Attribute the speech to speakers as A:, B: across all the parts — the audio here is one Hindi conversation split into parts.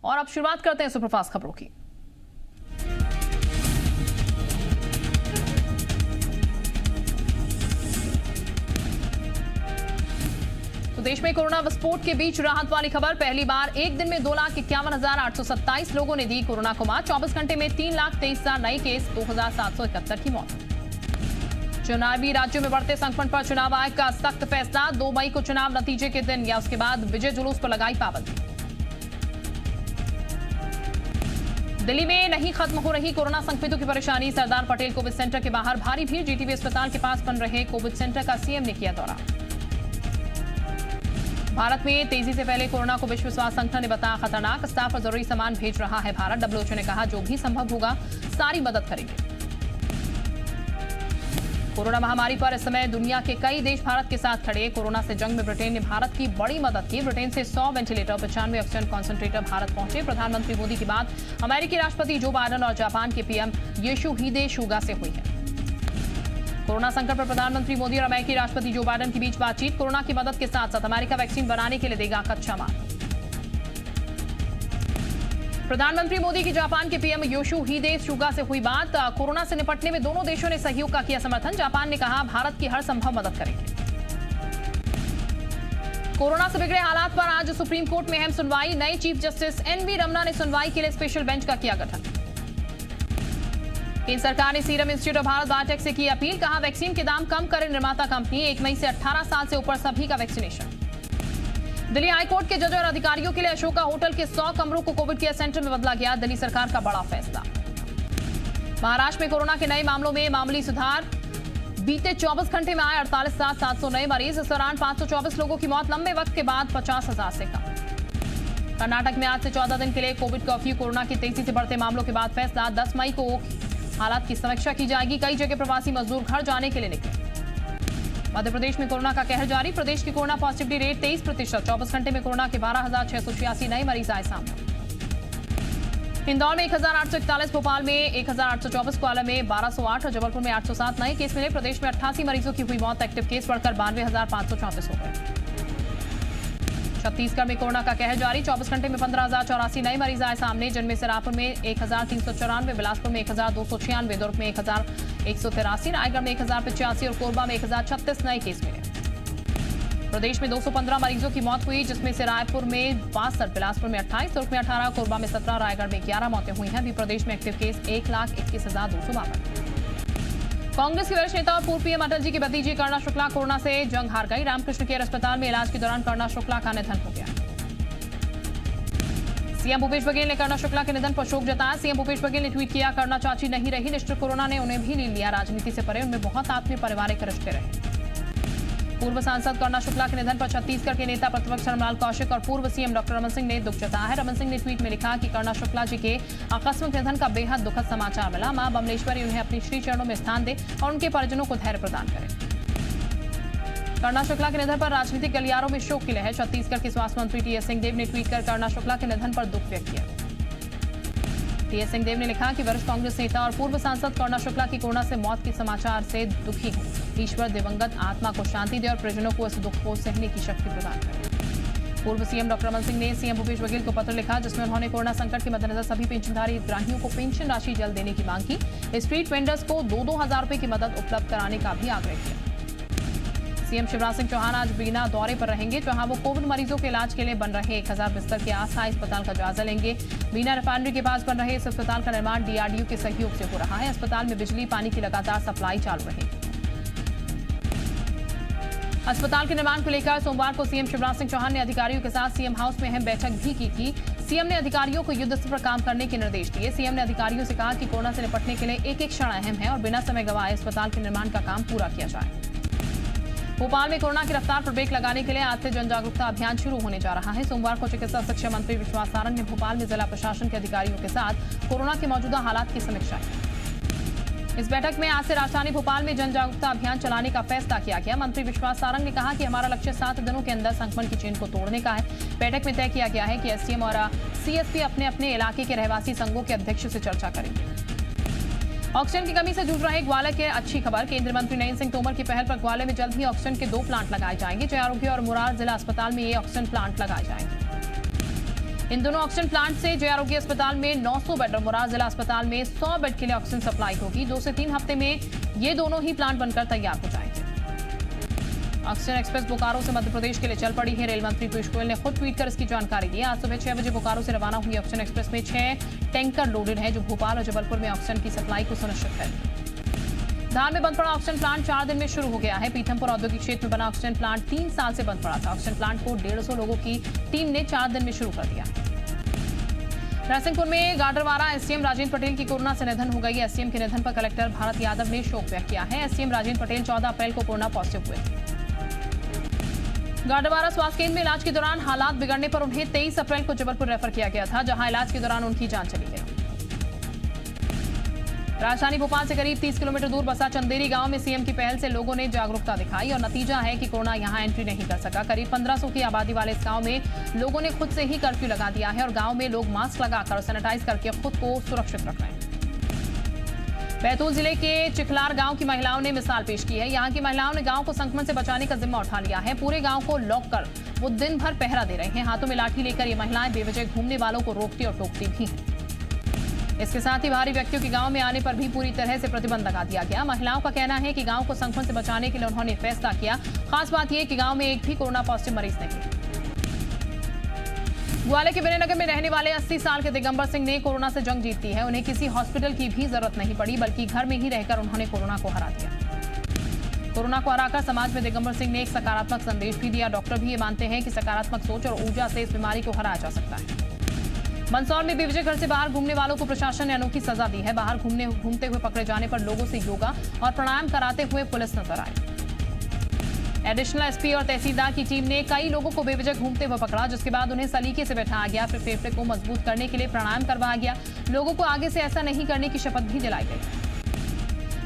A: और अब शुरुआत करते हैं सुपरफास्ट खबरों की। तो देश में कोरोना विस्फोट के बीच राहत वाली खबर। पहली बार एक दिन में 2,51,827 लोगों ने दी कोरोना को मात। 24 घंटे में 3,23,000 नए केस, 2,771 की मौत। चुनावी राज्यों में बढ़ते संक्रमण पर चुनाव आयोग का सख्त फैसला। 2 मई को चुनाव नतीजे के दिन या उसके बाद विजय जुलूस पर लगाई पाबंदी। दिल्ली में नहीं खत्म हो रही कोरोना संक्रमितों की परेशानी। सरदार पटेल कोविड सेंटर के बाहर भारी भीड़। जीटीबी अस्पताल के पास बन रहे कोविड सेंटर का सीएम ने किया दौरा। भारत में तेजी से फैले कोरोना को विश्व स्वास्थ्य संगठन ने बताया खतरनाक। स्टाफ और जरूरी सामान भेज रहा है भारत। डब्ल्यूएचओ ने कहा जो भी संभव होगा सारी मदद करेंगे। कोरोना महामारी पर इस समय दुनिया के कई देश भारत के साथ खड़े। कोरोना से जंग में ब्रिटेन ने भारत की बड़ी मदद की। ब्रिटेन से 100 वेंटिलेटर, 95 ऑक्सीजन कॉन्सेंट्रेटर भारत पहुंचे। प्रधानमंत्री मोदी की बात अमेरिकी राष्ट्रपति जो बाइडेन और जापान के पीएम योशिहिदे सुगा से हुई है। कोरोना संकट पर प्रधानमंत्री मोदी और अमेरिकी राष्ट्रपति जो बाइडेन के बीच बातचीत। कोरोना की मदद के साथ साथ अमेरिका वैक्सीन बनाने के लिए देगा कच्चा माल। प्रधानमंत्री मोदी की जापान के पीएम योशिहिदे सुगा से हुई बात। कोरोना से निपटने में दोनों देशों ने सहयोग का किया समर्थन। जापान ने कहा भारत की हर संभव मदद करेंगे। कोरोना से बिगड़े हालात पर आज सुप्रीम कोर्ट में अहम सुनवाई। नए चीफ जस्टिस एनवी रमना ने सुनवाई के लिए स्पेशल बेंच का किया गठन। केंद्र सरकार ने serum institute of Bharat biotech से की अपील। कहा वैक्सीन के दाम कम करे निर्माता कंपनी। 1 मई से 18 साल से ऊपर सभी का वैक्सीनेशन। दिल्ली हाईकोर्ट के जज और अधिकारियों के लिए अशोका होटल के 100 कमरों को कोविड केयर सेंटर में बदला गया। दिल्ली सरकार का बड़ा फैसला। महाराष्ट्र में कोरोना के नए मामलों में मामूली सुधार। बीते 24 घंटे में आए 48,700 नए मरीज। इस दौरान 524 लोगों की मौत। लंबे वक्त के बाद 50,000 से कम। कर्नाटक में आज से 14 दिन के लिए कोविड कर्फ्यू। कोरोना की तेजी से बढ़ते मामलों के बाद फैसला। 10 मई को हालात की समीक्षा की जाएगी। कई जगह प्रवासी मजदूर घर जाने के लिए निकले। मध्य प्रदेश में कोरोना का कहर जारी। प्रदेश की कोरोना पॉजिटिविटी रेट 23%। 24 घंटे में कोरोना के 12,686 नए मरीज आए सामने। इंदौर में 1,841, भोपाल में 1,824, कोलार में 1,208 और जबलपुर में 807 नए केस मिले। प्रदेश में 88 मरीजों की हुई मौत। एक्टिव केस बढ़कर 92,534 हो गए। छत्तीसगढ़ में कोरोना का कहर जारी। 24 घंटे में 15,084 नए मरीज आए सामने, जिनमें से रायपुर में 1,394, बिलासपुर में 1,296, दुर्ग में 1,183, रायगढ़ में 1,085 और कोरबा में 1,036 नए केस मिले। प्रदेश में 215 मरीजों की मौत हुई, जिसमें से रायपुर में 62, बिलासपुर में 28, दुर्ग में 18, कोरबा में 17, रायगढ़ में 11 मौतें हुई हैं। अभी प्रदेश में एक्टिव केस 1,21,252। कांग्रेस के वरिष्ठ नेता और पूर्व पीएम अटल जी की भतीजी करुणा शुक्ला कोरोना से जंग हार गई। रामकृष्ण केयर अस्पताल में इलाज के दौरान करुणा शुक्ला का निधन हो गया। सीएम भूपेश बघेल ने करुणा शुक्ला के निधन पर शोक जताया। सीएम भूपेश बघेल ने ट्वीट किया करुणा चाची नहीं रही, निष्ठुर कोरोना ने उन्हें भी ले लिया। राजनीति से परे उनमें बहुत आत्मीय पारिवारिक रिश्ते रहे। पूर्व सांसद करुणा शुक्ला के निधन पर छत्तीसगढ़ के नेता प्रतिपक्ष धर्मलाल कौशिक और पूर्व सीएम डॉक्टर रमन सिंह ने दुख जताया है। रमन सिंह ने ट्वीट में लिखा कि करुणा शुक्ला जी के आकस्मिक निधन का बेहद दुखद समाचार मिला। मां बमलेश्वरी उन्हें अपनी श्री चरणों में स्थान दे और उनके परिजनों को धैर्य प्रदान करे। करुणा शुक्ला के निधन पर राजनीतिक गलियारों में शोक की लहर। छत्तीसगढ़ के स्वास्थ्य मंत्री टीएस सिंहदेव ने ट्वीट कर करुणा शुक्ला के निधन पर दुख व्यक्त किया। टीएस सिंहदेव ने लिखा कि वरिष्ठ कांग्रेस नेता और पूर्व सांसद करुणा शुक्ला की कोरोना से मौत के समाचार से दुखी हूं। ईश्वर दिवंगत आत्मा को शांति दे और परिजनों को इस दुख को सहने की शक्ति प्रदान करे। पूर्व सीएम डॉक्टर रमन सिंह ने सीएम भूपेश बघेल को पत्र लिखा, जिसमें उन्होंने कोरोना संकट के मद्देनजर सभी पेंशनधारी हितग्राहियों को पेंशन राशि जल्द देने की मांग की। स्ट्रीट वेंडर्स को 2-2 हजार रुपए की मदद उपलब्ध कराने का भी आग्रह किया। सीएम शिवराज सिंह चौहान आज बीना दौरे पर रहेंगे, जहां वो कोविड मरीजों के इलाज के लिए बन रहे 1000 बिस्तर के अस्थायी अस्पताल का जायजा लेंगे। बीना रिफाइनरी के पास बन रहे इस अस्पताल का निर्माण डीआरडीओ के सहयोग से हो रहा है। अस्पताल में बिजली पानी की लगातार सप्लाई चालू रहेगी। अस्पताल के निर्माण को लेकर सोमवार को सीएम शिवराज सिंह चौहान ने अधिकारियों के साथ सीएम हाउस में अहम बैठक भी की थी। सीएम ने अधिकारियों को युद्ध स्तर पर काम करने के निर्देश दिए। सीएम ने अधिकारियों से कहा कि कोरोना से निपटने के लिए एक-एक क्षण अहम है और बिना समय गंवाए अस्पताल के निर्माण का काम पूरा किया जाए। भोपाल में कोरोना की रफ्तार पर ब्रेक लगाने के लिए आज से जन जागरूकता अभियान शुरू होने जा रहा है। सोमवार को चिकित्सा शिक्षा मंत्री विश्वास सारंग ने भोपाल में जिला प्रशासन के अधिकारियों के साथ कोरोना के मौजूदा हालात की समीक्षा की। इस बैठक में आज से राजधानी भोपाल में जन जागरूकता अभियान चलाने का फैसला किया गया। मंत्री विश्वास सारंग ने कहा कि हमारा लक्ष्य 7 दिनों के अंदर संक्रमण की चेन को तोड़ने का है। बैठक में तय किया गया है कि एसडीएम और सीएसपी अपने अपने इलाके के रहवासी संघों के अध्यक्ष से चर्चा करेंगे। ऑक्सीजन की कमी से जूझ रहे ग्वालियर की अच्छी खबर। केंद्रीय मंत्री नरेंद्र सिंह तोमर की पहल पर ग्वालियर में जल्द ही ऑक्सीजन के 2 प्लांट लगाए जाएंगे। जय आरोग्य और मुरार जिला अस्पताल में ये ऑक्सीजन प्लांट लगाए जाएंगे। इन दोनों ऑक्सीजन प्लांट से जय आरोग्य अस्पताल में 900 बेड और मुरार जिला अस्पताल में 100 बेड के लिए ऑक्सीजन सप्लाई होगी। 2 से 3 हफ्ते में ये दोनों ही प्लांट बनकर तैयार हो जाएंगे। ऑक्सीजन एक्सप्रेस बोकारो से मध्य प्रदेश के लिए चल पड़ी है। रेल मंत्री पीयूष गोयल ने खुद ट्वीट कर इसकी जानकारी दी। आज सुबह 6 बजे बोकारो से रवाना हुई ऑक्सीजन एक्सप्रेस में 6 टैंकर लोडेड है, जो भोपाल और जबलपुर में ऑक्सीजन की सप्लाई को सुनिश्चित करेंगे। धार में बंद पड़ा ऑक्सीजन प्लांट 4 दिन में शुरू हो गया है। पीथमपुर औद्योगिक क्षेत्र में बना ऑक्सीजन प्लांट 3 साल से बंद पड़ा था। ऑक्सीजन प्लांट को 150 लोगों की टीम ने 4 दिन में शुरू कर दिया। नरसिंहपुर में गाडरवारा एसडीएम राजेंद्र पटेल की कोरोना से निधन हो गई। एसडीएम के निधन पर कलेक्टर भारत यादव ने शोक व्यक्त किया है। एसडीएम राजेंद्र पटेल 14 अप्रैल को कोरोना पॉजिटिव हुए। गाडरवारा स्वास्थ्य केंद्र में इलाज के दौरान हालात बिगड़ने पर उन्हें 23 अप्रैल को जबलपुर रेफर किया गया था, जहां इलाज के दौरान उनकी जान चली गई। राजधानी भोपाल से करीब 30 किलोमीटर दूर बसा चंदेरी गांव में सीएम की पहल से लोगों ने जागरूकता दिखाई और नतीजा है कि कोरोना यहां एंट्री नहीं कर सका। करीब 1500 की आबादी वाले इस गांव में लोगों ने खुद से ही कर्फ्यू लगा दिया है और गांव में लोग मास्क लगाकर और सैनिटाइज करके खुद को सुरक्षित रख रहे हैं। बैतूल जिले के चिखलार गांव की महिलाओं ने मिसाल पेश की है। यहां की महिलाओं ने गांव को संक्रमण से बचाने का जिम्मा उठा लिया है। पूरे गांव को लॉक कर वो दिन भर पहरा दे रहे हैं। हाथों में लाठी लेकर ये महिलाएं बेवजह घूमने वालों को रोकती और टोकती भी हैं। इसके साथ ही बाहरी व्यक्तियों के गांव में आने पर भी पूरी तरह से प्रतिबंध लगा दिया गया। महिलाओं का कहना है कि गांव को संक्रमण से बचाने के लिए उन्होंने फैसला किया। खास बात यह कि गांव में एक भी कोरोना पॉजिटिव मरीज नहीं। ग्वालियर के विनयनगर में रहने वाले 80 साल के दिगंबर सिंह ने कोरोना से जंग जीत ली है। उन्हें किसी हॉस्पिटल की भी जरूरत नहीं पड़ी, बल्कि घर में ही रहकर उन्होंने कोरोना को हरा दिया। कोरोना को हराकर समाज में दिगंबर सिंह ने एक सकारात्मक संदेश भी दिया। डॉक्टर भी ये मानते हैं कि सकारात्मक सोच और ऊर्जा से इस बीमारी को हराया जा सकता है। मंदसौर में बेवजह घर से बाहर घूमने वालों को प्रशासन ने अनोखी सजा दी है। बाहर घूमते हुए पकड़े जाने पर लोगों से योगा और प्राणायाम कराते हुए पुलिस नजर आई। एडिशनल एसपी और तहसीलदार की टीम ने कई लोगों को बेवजह घूमते हुए पकड़ा, जिसके बाद उन्हें सलीके से बैठाया गया। फिर फेफड़े को मजबूत करने के लिए प्राणायाम करवाया गया। लोगों को आगे से ऐसा नहीं करने की शपथ भी दिलाई गई।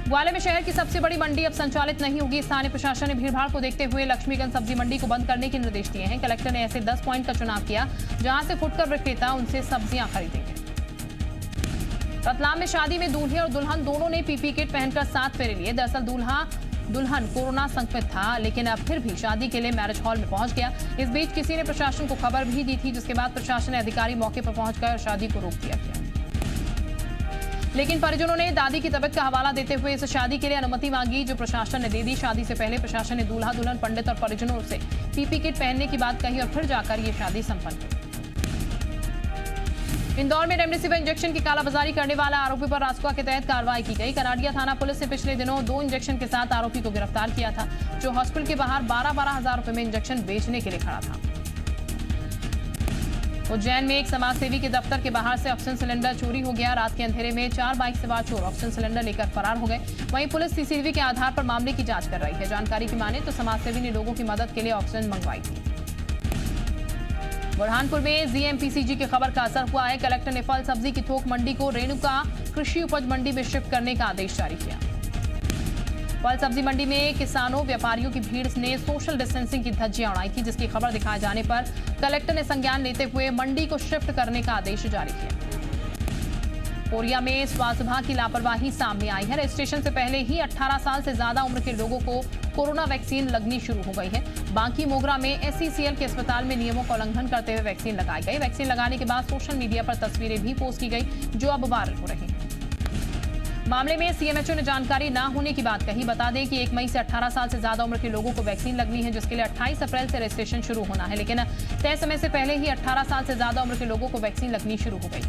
A: ग्वालियर में शहर की सबसे बड़ी मंडी अब संचालित नहीं होगी। स्थानीय प्रशासन ने भीड़भाड़ को देखते हुए लक्ष्मीगंज सब्जी मंडी को बंद करने के निर्देश दिए हैं। कलेक्टर ने ऐसे 10 पॉइंट का चुनाव किया जहां से फुटकर विक्रेता उनसे सब्जियां खरीदेंगे। रतलाम में शादी में दूल्हे और दुल्हन दोनों ने पीपी किट पहनकर 7 फेरे लिए। दरअसल दुल्हन कोरोना संक्रमित था, लेकिन अब फिर भी शादी के लिए मैरिज हॉल में पहुंच गया। इस बीच किसी ने प्रशासन को खबर भी दी थी, जिसके बाद प्रशासन अधिकारी मौके पर पहुंच गए और शादी को रोक दिया गया। लेकिन परिजनों ने दादी की तबीयत का हवाला देते हुए इस शादी के लिए अनुमति मांगी, जो प्रशासन ने दे दी। शादी से पहले प्रशासन ने दूल्हा दुल्हन, पंडित और परिजनों से पीपी किट पहनने की बात कही और फिर जाकर ये शादी संपन्न हुई। इंदौर में रेमडेसिविर इंजेक्शन की कालाबाजारी करने वाला आरोपी पर रासुका के तहत कार्रवाई की गई। कनाडिया थाना पुलिस ने पिछले दिनों 2 इंजेक्शन के साथ आरोपी को गिरफ्तार किया था, जो हॉस्पिटल के बाहर 12-12 हजार रुपए में इंजेक्शन बेचने के लिए खड़ा था। उज्जैन में एक समाजसेवी के दफ्तर के बाहर से ऑक्सीजन सिलेंडर चोरी हो गया। रात के अंधेरे में 4 बाइक सवार चोर ऑक्सीजन सिलेंडर लेकर फरार हो गए। वहीं पुलिस सीसीटीवी के आधार पर मामले की जांच कर रही है। जानकारी की माने तो समाजसेवी ने लोगों की मदद के लिए ऑक्सीजन मंगवाई थी। बुरहानपुर में जीएमपीसीजी की खबर का असर हुआ है। कलेक्टर ने फल सब्जी की थोक मंडी को रेणुका कृषि उपज मंडी में शिफ्ट करने का आदेश जारी किया। फल सब्जी मंडी में किसानों व्यापारियों की भीड़ ने सोशल डिस्टेंसिंग की धज्जियां उड़ाई थी, जिसकी खबर दिखाए जाने पर कलेक्टर ने संज्ञान लेते हुए मंडी को शिफ्ट करने का आदेश जारी किया। कोरिया में स्वास्थ्य विभाग की लापरवाही सामने आई है। रजिस्ट्रेशन से पहले ही 18 साल से ज्यादा उम्र के लोगों को कोरोना वैक्सीन लगनी शुरू हो गई है। बांकी मोगरा में एससीसीएल के अस्पताल में नियमों का उल्लंघन करते हुए वैक्सीन लगाई गई। वैक्सीन लगाने के बाद सोशल मीडिया पर तस्वीरें भी पोस्ट की गई, जो अब वायरल हो रही हैं। मामले में सीएमएचओ ने जानकारी न होने की बात कही। बता दें कि 1 मई से 18 साल से ज्यादा उम्र के लोगों को वैक्सीन लगनी है, जिसके लिए 28 अप्रैल से रजिस्ट्रेशन शुरू होना है, लेकिन तय समय से पहले ही 18 साल से ज्यादा उम्र के लोगों को वैक्सीन लगनी शुरू हो गई।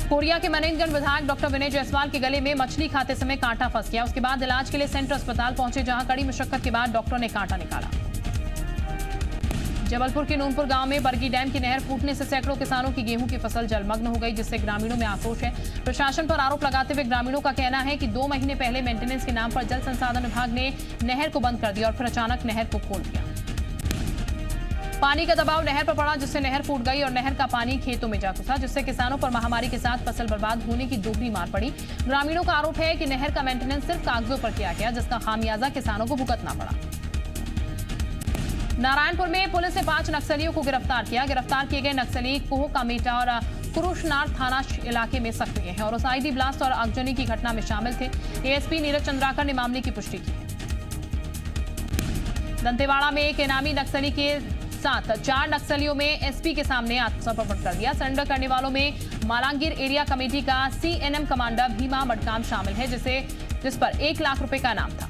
A: कोरिया के मनेंद्रगढ़ विधायक डॉक्टर विनय जायसवाल के गले में मछली खाते समय कांटा फंस गया। उसके बाद इलाज के लिए सेंट्रल अस्पताल पहुंचे, जहां कड़ी मशक्कत के बाद डॉक्टर ने कांटा निकाला। जबलपुर के नूनपुर गांव में बरगी डैम की नहर फूटने से सैकड़ों किसानों की गेहूं की फसल जलमग्न हो गई, जिससे ग्रामीणों में आक्रोश है। प्रशासन पर आरोप लगाते हुए ग्रामीणों का कहना है कि 2 महीने पहले मेंटेनेंस के नाम पर जल संसाधन विभाग ने नहर को बंद कर दिया और फिर अचानक नहर को खोल दिया। पानी का दबाव नहर पर पड़ा, जिससे नहर फूट गई और नहर का पानी खेतों में जा घुसा, जिससे किसानों पर महामारी के साथ फसल बर्बाद होने की दोहरी मार पड़ी। ग्रामीणों का आरोप है कि नहर का मेंटेनेंस सिर्फ कागजों पर किया गया, जिसका खामियाजा किसानों को भुगतना पड़ा। नारायणपुर में पुलिस ने 5 नक्सलियों को गिरफ्तार किया। गिरफ्तार किए गए नक्सली कोह कामेटा और कुरुशनार थाना इलाके में सक्रिय हैं और उस आईडी ब्लास्ट और आगजनी की घटना में शामिल थे। एएसपी नीरज चंद्राकर ने मामले की पुष्टि की। दंतेवाड़ा में एक इनामी नक्सली के साथ 4 नक्सलियों में एसपी के सामने आत्मसमर्पण कर दिया। सरेंडर करने वालों में मालांगीर एरिया कमेटी का सीएनएम कमांडर भीमा मडकाम शामिल है, जिस पर 1 लाख रुपए का इनाम था।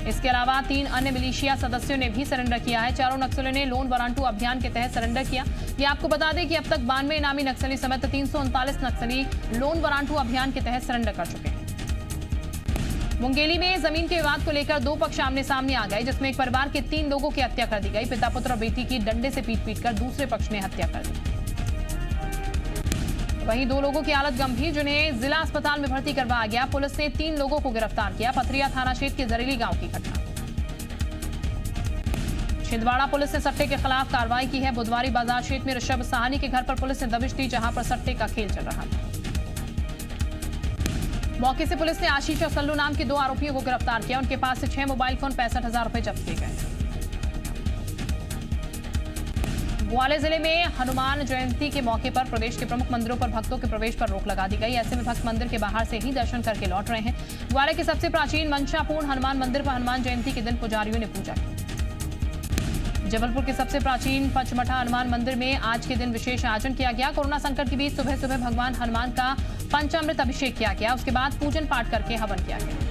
A: इसके अलावा 3 अन्य मिलिशिया सदस्यों ने भी सरेंडर किया है। चारों नक्सलियों ने लोन वारंटू अभियान के तहत सरेंडर किया। ये आपको बता दें कि अब तक 92 इनामी नक्सली समेत 339 नक्सली लोन वारंटू अभियान के तहत सरेंडर कर चुके हैं। मुंगेली में जमीन के विवाद को लेकर 2 पक्ष आमने सामने आ गए, जिसमें एक परिवार के 3 लोगों की हत्या कर दी गई। पिता पुत्र और बेटी की डंडे से पीट कर दूसरे पक्ष ने हत्या कर दी। वहीं 2 लोगों की हालत गंभीर, जिन्हें जिला अस्पताल में भर्ती करवाया गया। पुलिस ने 3 लोगों को गिरफ्तार किया। पथरिया थाना क्षेत्र के जरेली गांव की घटना। छिंदवाड़ा पुलिस ने सट्टे के खिलाफ कार्रवाई की है। बुधवारी बाजार क्षेत्र में ऋषभ साहनी के घर पर पुलिस ने दबिश दी, जहां पर सट्टे का खेल चल रहा था। मौके से पुलिस ने आशीष और सल्लू नाम के 2 आरोपियों को गिरफ्तार किया। उनके पास से 6 मोबाइल फोन 65,000 रुपए जब्त किए गए। ग्वालियर जिले में हनुमान जयंती के मौके पर प्रदेश के प्रमुख मंदिरों पर भक्तों के प्रवेश पर रोक लगा दी गई। ऐसे में भक्त मंदिर के बाहर से ही दर्शन करके लौट रहे हैं। ग्वालियर के सबसे प्राचीन मंशापूर्ण हनुमान मंदिर पर हनुमान जयंती के दिन पुजारियों ने पूजा की। जबलपुर के सबसे प्राचीन पंचमठा हनुमान मंदिर में आज के दिन विशेष आयोजन किया गया। कोरोना संकट के बीच सुबह सुबह भगवान हनुमान का पंचामृत अभिषेक किया गया। उसके बाद पूजन पाठ करके हवन किया गया।